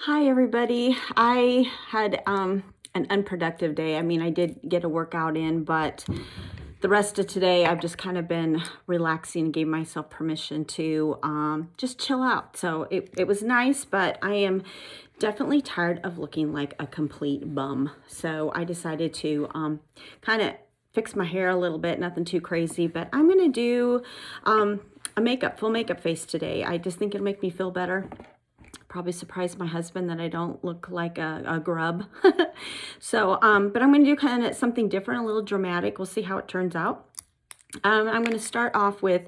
Hi, everybody. I had an unproductive day. I mean, I did get a workout in, but the rest of today I've just kind of been relaxing and gave myself permission to just chill out. So it was nice, but I am definitely tired of looking like a complete bum. So I decided to kind of fix my hair a little bit, nothing too crazy, but I'm going to do a full makeup face today. I just think it'll make me feel better. Probably surprise my husband that I don't look like a grub. So, but I'm going to do kind of something different, a little dramatic. We'll see how it turns out. I'm going to start off with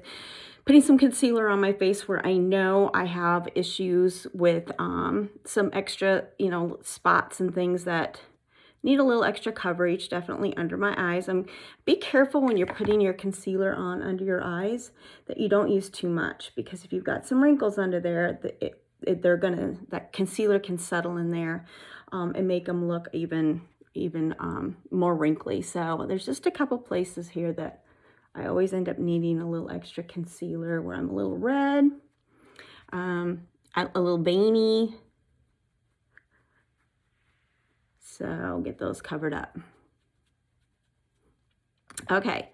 putting some concealer on my face where I know I have issues with some extra, spots and things that need a little extra coverage, definitely under my eyes. Be careful when you're putting your concealer on under your eyes that you don't use too much, because if you've got some wrinkles under there, that concealer can settle in there and make them look even more wrinkly. So there's just a couple places here that I always end up needing a little extra concealer, where I'm a little red, a little veiny. So I'll get those covered up. Okay.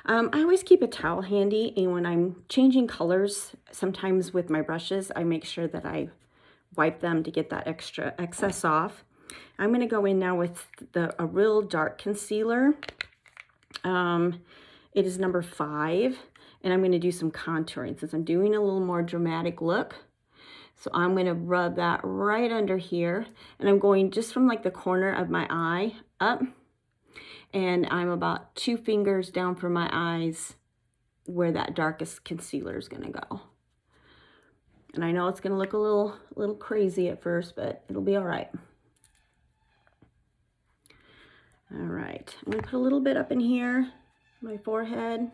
I always keep a towel handy, and when I'm changing colors, sometimes with my brushes, I make sure that I wipe them to get that extra excess off. I'm going to go in now with a real dark concealer. It is number 5, and I'm going to do some contouring since I'm doing a little more dramatic look. So I'm going to rub that right under here, and I'm going just from like the corner of my eye up, and I'm about 2 fingers down from my eyes where that darkest concealer is going to go. And I know it's going to look a little crazy at first, but it'll be all right. All right, I'm going to put a little bit up in here, my forehead.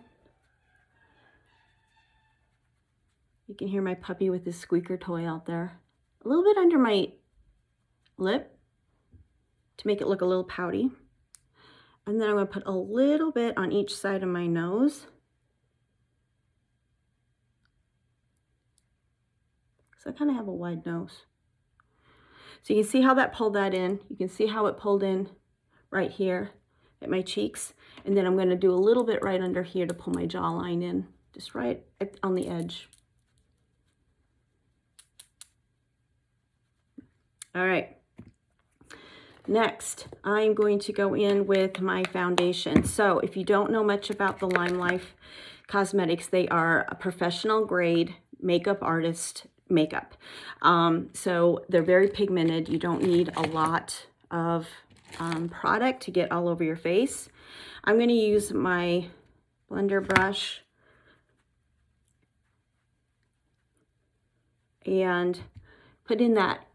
You can hear my puppy with his squeaker toy out there. A little bit under my lip to make it look a little pouty. And then I'm going to put a little bit on each side of my nose. So I kind of have a wide nose. So you can see how that pulled that in. You can see how it pulled in right here at my cheeks. And then I'm going to do a little bit right under here to pull my jawline in, just right on the edge. All right. Next, I'm going to go in with my foundation. So if you don't know much about the Limelife Cosmetics, they are a professional grade makeup artist makeup. So they're very pigmented. You don't need a lot of product to get all over your face. I'm going to use my blender brush and put in that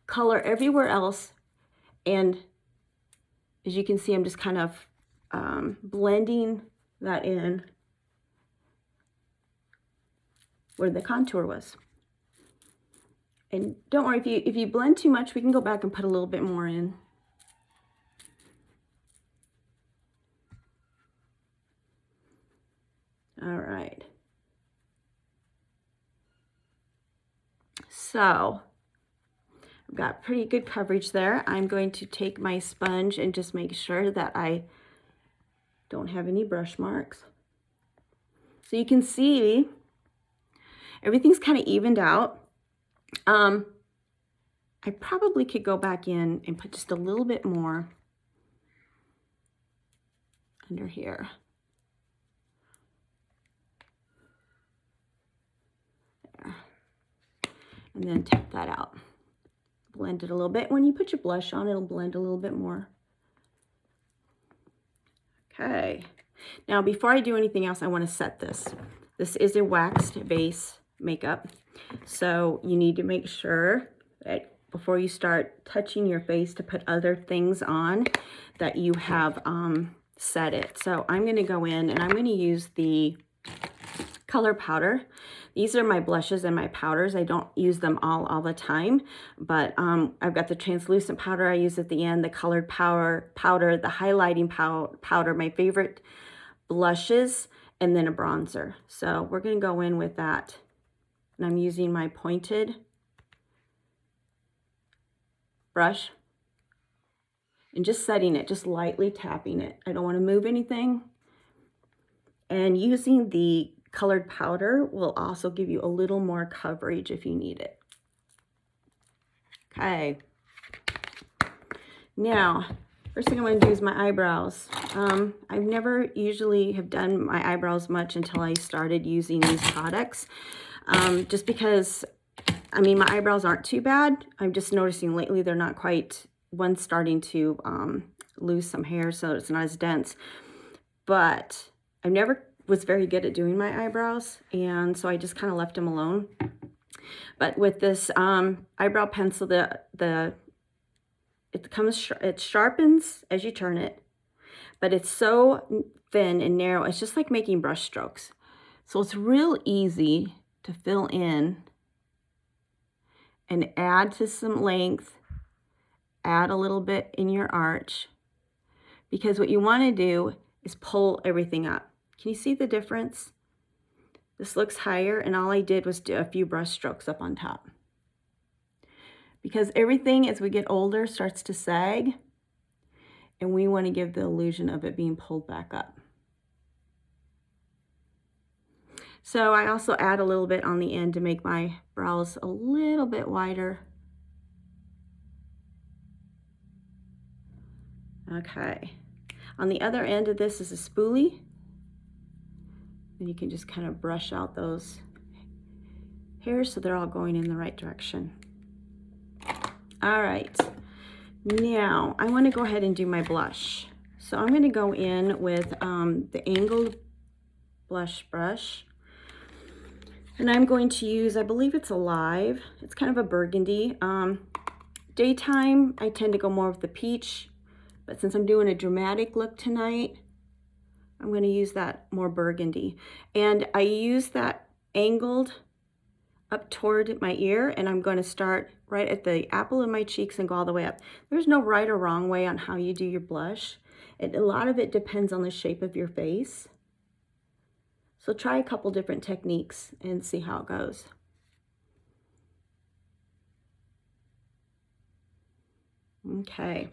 color everywhere else. And as you can see, I'm just kind of blending that in where the contour was. And don't worry, if you blend too much, we can go back and put a little bit more in. All right. So I've got pretty good coverage there. I'm going to take my sponge and just make sure that I don't have any brush marks. So you can see everything's kind of evened out. I probably could go back in and put just a little bit more under here. There. And then tap that out. Blend it a little bit. When you put your blush on, it'll blend a little bit more. Okay. Now, before I do anything else, I want to set this. This is a waxed base makeup. So you need to make sure that before you start touching your face to put other things on, that you have set it. So I'm going to go in and I'm going to use the color powder. These are my blushes and my powders. I don't use them all the time, but I've got the translucent powder I use at the end, the colored powder, the highlighting powder, my favorite blushes, and then a bronzer. So we're going to go in with that. And I'm using my pointed brush and just setting it, just lightly tapping it. I don't want to move anything. And using the colored powder will also give you a little more coverage if you need it. Okay. Now, first thing I'm going to do is my eyebrows. I've never usually have done my eyebrows much until I started using these products. Just because, I mean, my eyebrows aren't too bad. I'm just noticing lately they're not quite, one's starting to lose some hair, so it's not as dense. But I never was very good at doing my eyebrows, and so I just kind of left them alone. But with this eyebrow pencil, it sharpens as you turn it, but it's so thin and narrow, it's just like making brush strokes. So it's real easy to fill in and add to some length, add a little bit in your arch, because what you want to do is pull everything up. Can you see the difference? This looks higher, and all I did was do a few brush strokes up on top. Because everything as we get older starts to sag, and we want to give the illusion of it being pulled back up. So I also add a little bit on the end to make my brows a little bit wider. Okay. On the other end of this is a spoolie. And you can just kind of brush out those hairs so they're all going in the right direction. All right. Now I want to go ahead and do my blush. So I'm going to go in with the angled blush brush. And I'm going to use, I believe it's Alive. It's kind of a burgundy. Daytime, I tend to go more with the peach. But since I'm doing a dramatic look tonight, I'm going to use that more burgundy. And I use that angled up toward my ear, and I'm going to start right at the apple of my cheeks and go all the way up. There's no right or wrong way on how you do your blush. A lot of it depends on the shape of your face. So try a couple different techniques and see how it goes. Okay.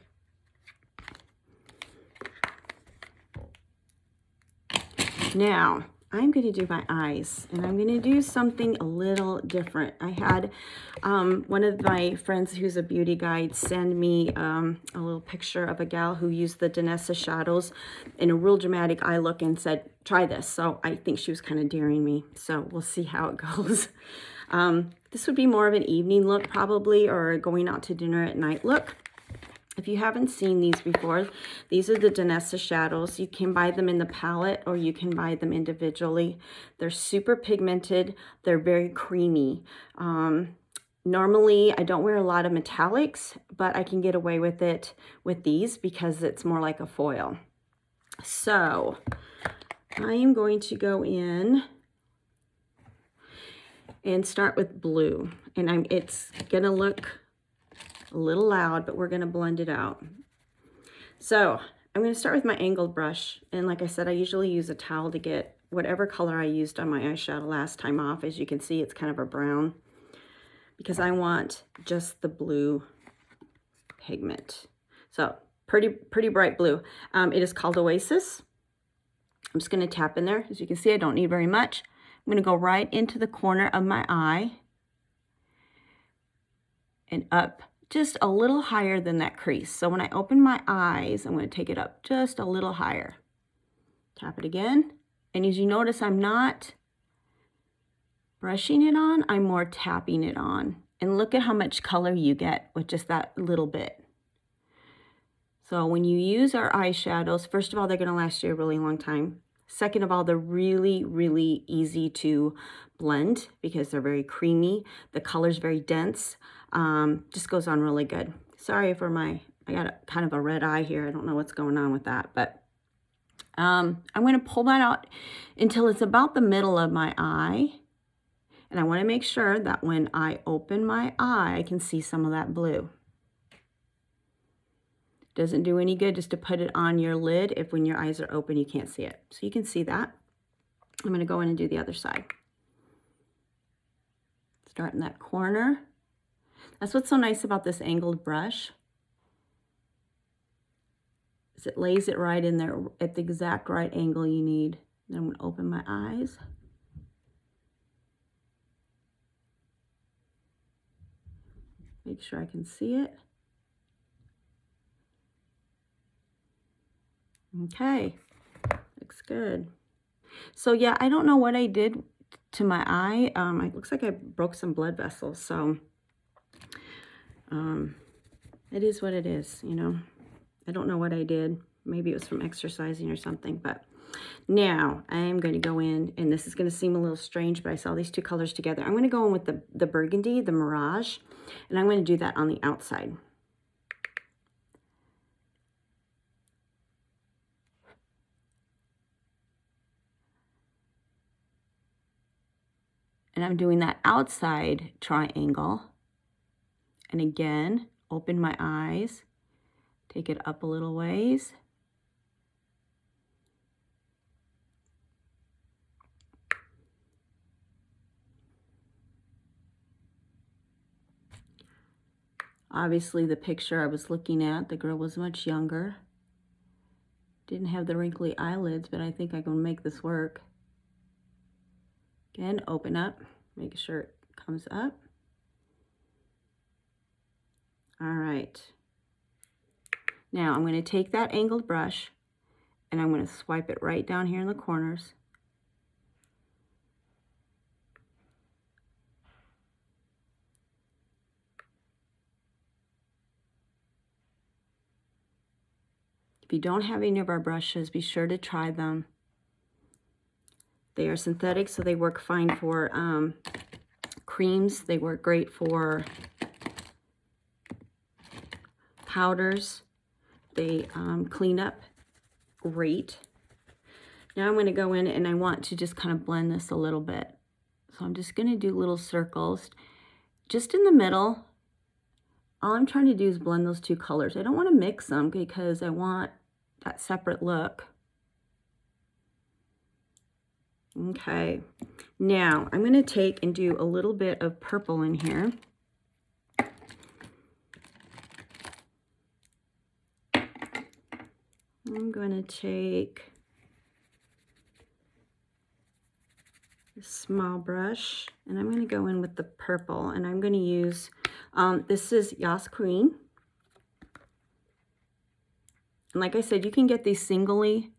Now, I'm going to do my eyes, and I'm going to do something a little different. I had one of my friends who's a beauty guide send me a little picture of a gal who used the Danessa shadows in a real dramatic eye look and said, try this. So I think she was kind of daring me. So we'll see how it goes. This would be more of an evening look probably, or going out to dinner at night look. If you haven't seen these before, these are the Danessa shadows. You can buy them in the palette or you can buy them individually. They're super pigmented. They're very creamy. Normally, I don't wear a lot of metallics, but I can get away with it with these because it's more like a foil. So I am going to go in and start with blue. And it's going to look a little loud, but we're going to blend it out. So I'm going to start with my angled brush. And like I said, I usually use a towel to get whatever color I used on my eyeshadow last time off. As you can see, it's kind of a brown because I want just the blue pigment. So pretty bright blue. It is called Oasis. I'm just going to tap in there. As you can see, I don't need very much. I'm going to go right into the corner of my eye and up just a little higher than that crease. So when I open my eyes, I'm going to take it up just a little higher. Tap it again. And as you notice, I'm not brushing it on, I'm more tapping it on. And look at how much color you get with just that little bit. So when you use our eyeshadows, first of all, they're going to last you a really long time. Second of all, they're really easy to blend because they're very creamy. The color's very dense. Just goes on really good. Sorry for I got kind of a red eye here. I don't know what's going on with that, but I'm going to pull that out until it's about the middle of my eye. And I want to make sure that when I open my eye, I can see some of that blue. Doesn't do any good just to put it on your lid if when your eyes are open, you can't see it. So you can see that. I'm going to go in and do the other side. Start in that corner. That's what's so nice about this angled brush, is it lays it right in there at the exact right angle you need. Then I'm going to open my eyes. Make sure I can see it. Okay, looks good. So yeah, I don't know what I did to my eye. It looks like I broke some blood vessels, so it is what it is, you know. I don't know what I did. Maybe it was from exercising or something, but now I'm going to go in, and this is going to seem a little strange, but I saw these two colors together. I'm going to go in with the burgundy, the Mirage, and I'm going to do that on the outside. And I'm doing that outside triangle. And again, open my eyes, take it up a little ways. Obviously, the picture I was looking at, the girl was much younger. Didn't have the wrinkly eyelids, but I think I can make this work. Again, open up, make sure it comes up. All right. Now I'm going to take that angled brush and I'm going to swipe it right down here in the corners. If you don't have any of our brushes, be sure to try them. They are synthetic, so they work fine for creams. They work great for powders. They clean up great. Now I'm going to go in and I want to just kind of blend this a little bit. So I'm just going to do little circles just in the middle. All I'm trying to do is blend those two colors. I don't want to mix them because I want that separate look. Okay, now I'm going to take and do a little bit of purple in here. I'm going to take a small brush and I'm going to go in with the purple, and I'm going to use, this is Yas Queen. And like I said, you can get these singly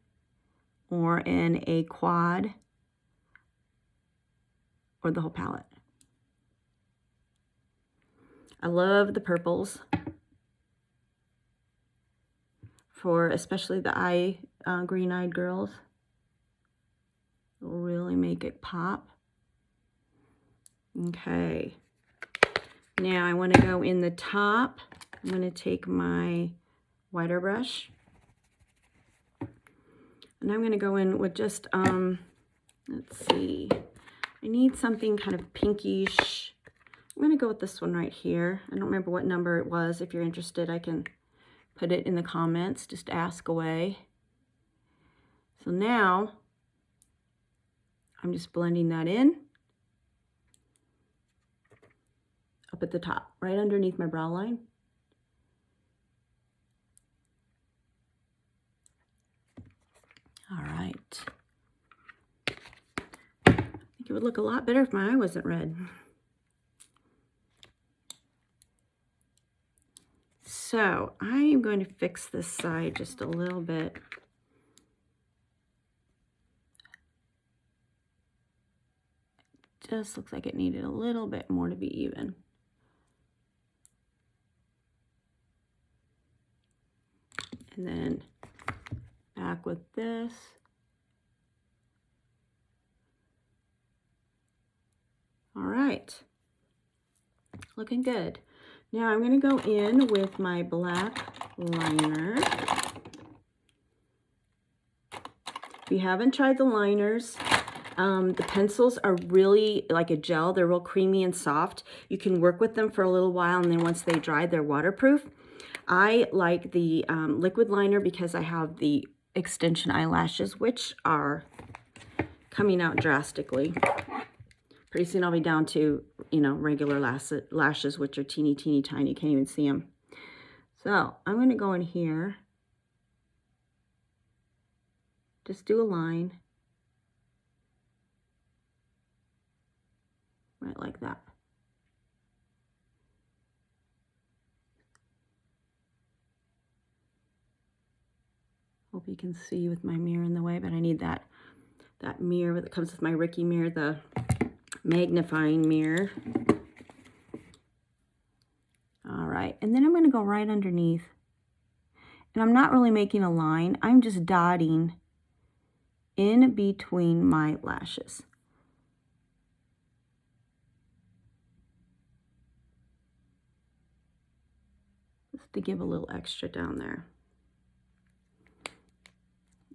or in a quad or the whole palette. I love the purples for especially the green-eyed girls. It'll really make it pop. Okay. Now I want to go in the top. I'm going to take my wider brush. And I'm going to go in with just, let's see, I need something kind of pinkish. I'm going to go with this one right here. I don't remember what number it was. If you're interested, I can put it in the comments. Just ask away. So now, I'm just blending that in. Up at the top, right underneath my brow line. All right. I think it would look a lot better if my eye wasn't red. So I'm going to fix this side just a little bit. Just looks like it needed a little bit more to be even. And then back with this. All right, looking good. Now I'm going to go in with my black liner. If you haven't tried the liners, the pencils are really like a gel. They're real creamy and soft. You can work with them for a little while, and then once they dry, they're waterproof. I like the liquid liner because I have the extension eyelashes, which are coming out drastically, Pretty soon I'll be down to, you know, regular lashes, which are teeny, teeny, tiny. You can't even see them. So I'm going to go in here. Just do a line. Right like that. Hope you can see with my mirror in the way, but I need that mirror that comes with my Ricky mirror, the magnifying mirror. All right, and then I'm going to go right underneath. And I'm not really making a line. I'm just dotting in between my lashes. Just to give a little extra down there.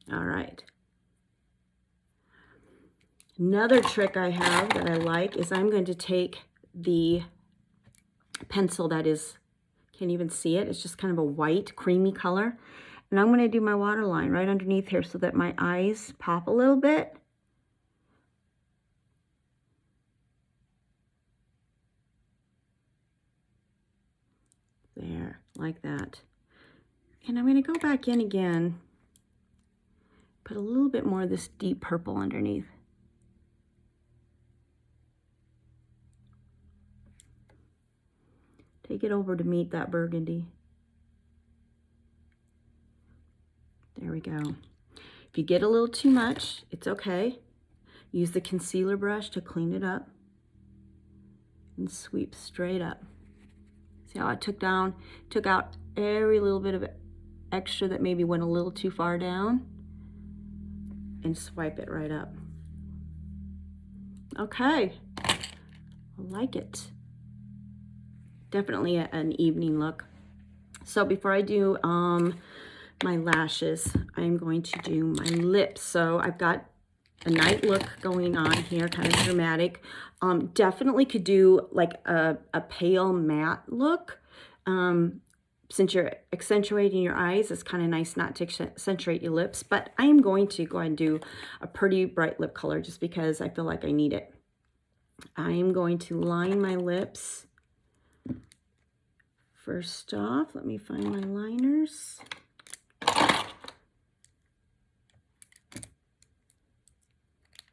All right. Another trick I have that I like is I'm going to take the pencil that is, can't even see it, it's just kind of a white creamy color, and I'm going to do my waterline right underneath here so that my eyes pop a little bit. There, like that. And I'm going to go back in again, put a little bit more of this deep purple underneath. Take it over to meet that burgundy. There we go. If you get a little too much, it's okay. Use the concealer brush to clean it up and sweep straight up. See how I took out every little bit of extra that maybe went a little too far down, and swipe it right up. Okay, I like it. Definitely an evening look. So before I do my lashes, I'm going to do my lips. So I've got a night look going on here, kind of dramatic. Definitely could do like a pale matte look. Since you're accentuating your eyes, it's kind of nice not to accentuate your lips, but I am going to go ahead and do a pretty bright lip color just because I feel like I need it. I am going to line my lips. First off, let me find my liners.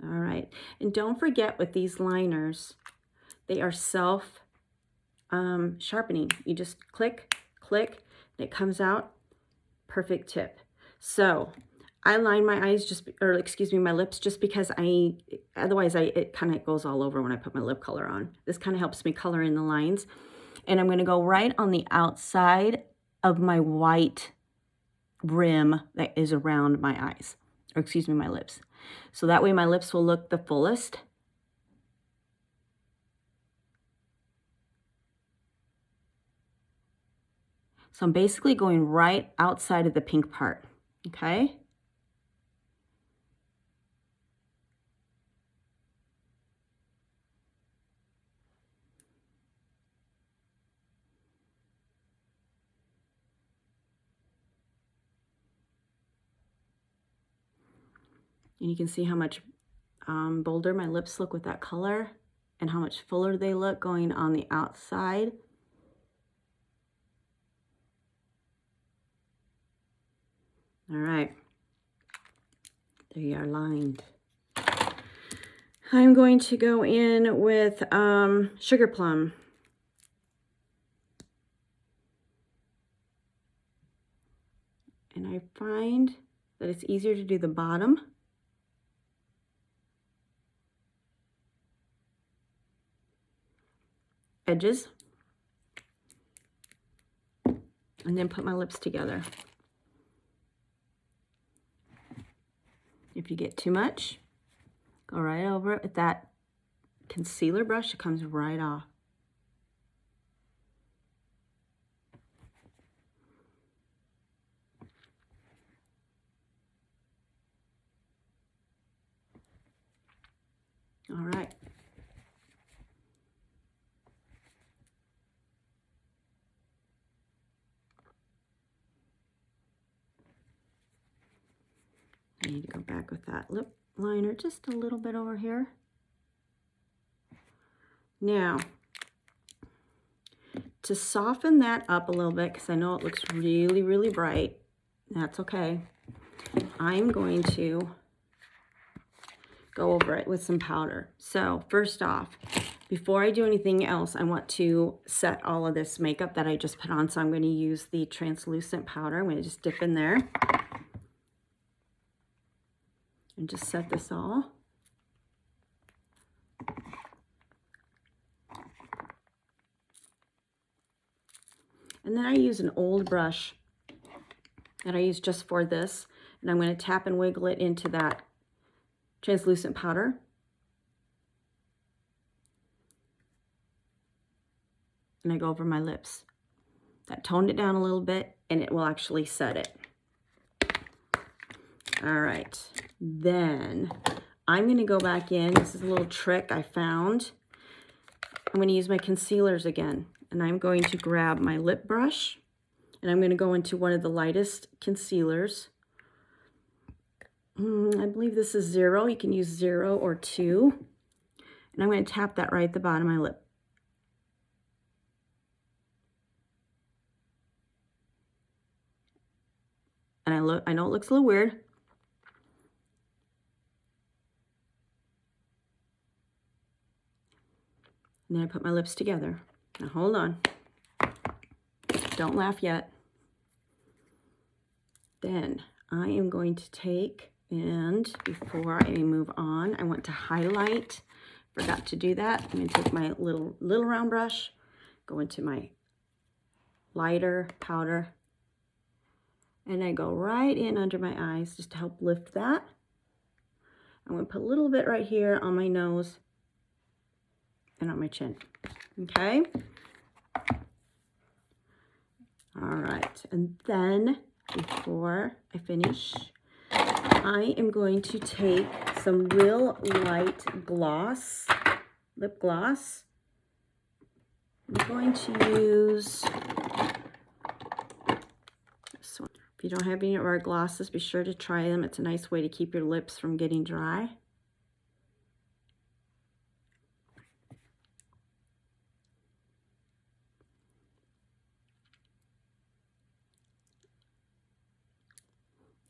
All right, and don't forget with these liners, they are self sharpening. You just click, click, and it comes out. Perfect tip. So I line my eyes my lips just because otherwise it kind of goes all over when I put my lip color on. This kind of helps me color in the lines. And I'm going to go right on the outside of my white rim that is around my eyes, or my lips. So that way my lips will look the fullest. So I'm basically going right outside of the pink part, okay? And you can see how much bolder my lips look with that color and how much fuller they look going on the outside. All right, there you are, lined. I'm going to go in with Sugar Plum. And I find that it's easier to do the bottom. Edges. And then put my lips together. If you get too much, go right over it with that concealer brush. It comes right off. All right. I need to go back with that lip liner just a little bit over here. Now, to soften that up a little bit, because I know it looks really, really bright, that's okay, I'm going to go over it with some powder. So first off, before I do anything else, I want to set all of this makeup that I just put on. So I'm going to use the translucent powder. I'm going to just dip in there and just set this all. And then I use an old brush that I use just for this, and I'm going to tap and wiggle it into that translucent powder. And I go over my lips. That toned it down a little bit, and it will actually set it. All right, then I'm going to go back in. This is a little trick I found. I'm going to use my concealers again, and I'm going to grab my lip brush, and I'm going to go into one of the lightest concealers. I believe this is 0. You can use 0 or 2. And I'm going to tap that right at the bottom of my lip. And I know it looks a little weird. And then I put my lips together. Now hold on. Don't laugh yet. Then I am going to take, and before I move on, I want to highlight. Forgot to do that. I'm going to take my little round brush, go into my lighter powder, and I go right in under my eyes just to help lift that. I'm going to put a little bit right here on my nose and on my chin. Okay? All right. And then before I finish, I am going to take some real light gloss, lip gloss. I'm going to use this one. If you don't have any of our glosses, be sure to try them. It's a nice way to keep your lips from getting dry.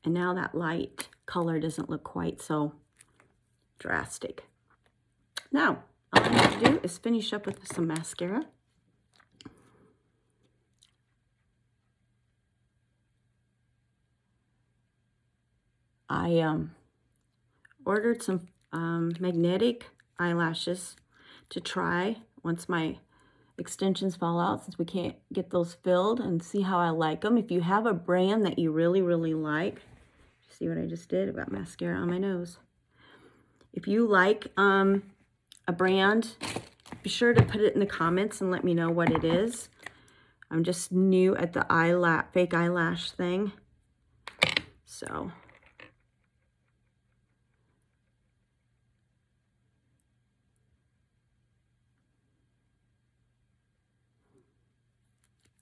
And now that light color doesn't look quite so drastic. Now, all I have to do is finish up with some mascara. I ordered some magnetic eyelashes to try once my extensions fall out, since we can't get those filled, and see how I like them. If you have a brand that you really, really like, see what I just did? I've got mascara on my nose. If you like a brand, be sure to put it in the comments and let me know what it is. I'm just new at the fake eyelash thing. So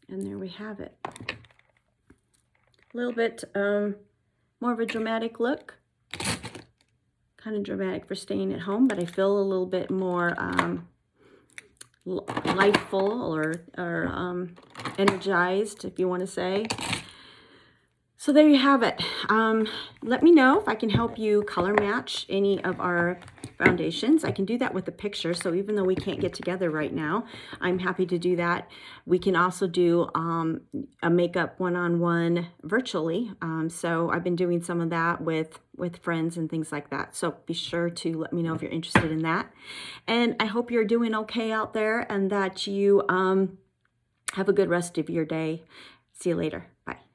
and there we have it. A little bit more of a dramatic look. Kind of dramatic for staying at home, but I feel a little bit more lifeful or energized, if you want to say. So there you have it. Let me know if I can help you color match any of our foundations. I can do that with a picture, so even though we can't get together right now, I'm happy to do that. We can also do a makeup one-on-one virtually. So I've been doing some of that with friends and things like that. So be sure to let me know if you're interested in that. And I hope you're doing okay out there and that you have a good rest of your day. See you later. Bye.